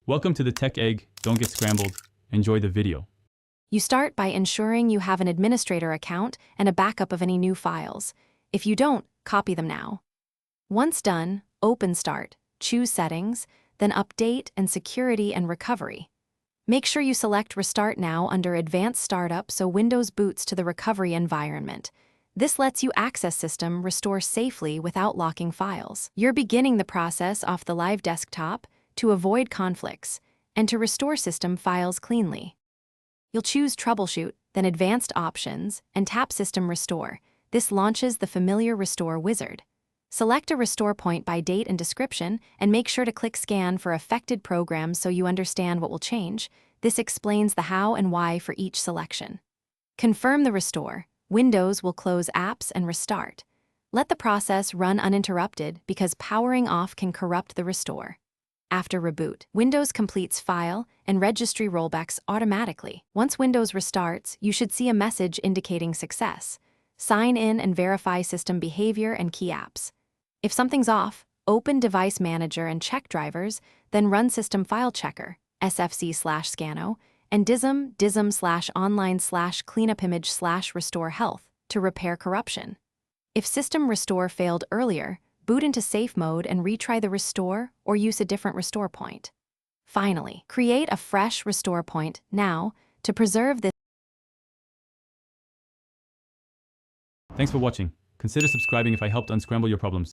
Welcome to the Tech Egg. Don't get scrambled. Enjoy the video. You start by ensuring you have an administrator account and a backup of any new files. If you don't, copy them now. Once done, open Start, choose Settings, then Update and Security and Recovery. Make sure you select Restart Now under Advanced Startup so Windows boots to the recovery environment. This lets you access system restore safely without locking files. You're beginning the process off the live desktop to avoid conflicts and to restore system files cleanly. You'll choose Troubleshoot, then Advanced Options, and tap System Restore. This launches the familiar Restore wizard. Select a restore point by date and description, and make sure to click Scan for affected programs so you understand what will change. This explains the how and why for each selection. Confirm the restore. Windows will close apps and restart. Let the process run uninterrupted because powering off can corrupt the restore. After reboot, Windows completes file and registry rollbacks automatically. Once Windows restarts, you should see a message indicating success. Sign in and verify system behavior and key apps. If something's off, open Device Manager and check drivers, then run System File Checker, sfc/scano, and dism/online/cleanupimage/restore health to repair corruption. If System Restore failed earlier, boot into safe mode and retry the restore or use a different restore point. Finally, create a fresh restore point now to preserve this. Thanks for watching. Consider subscribing if I helped unscramble your problems.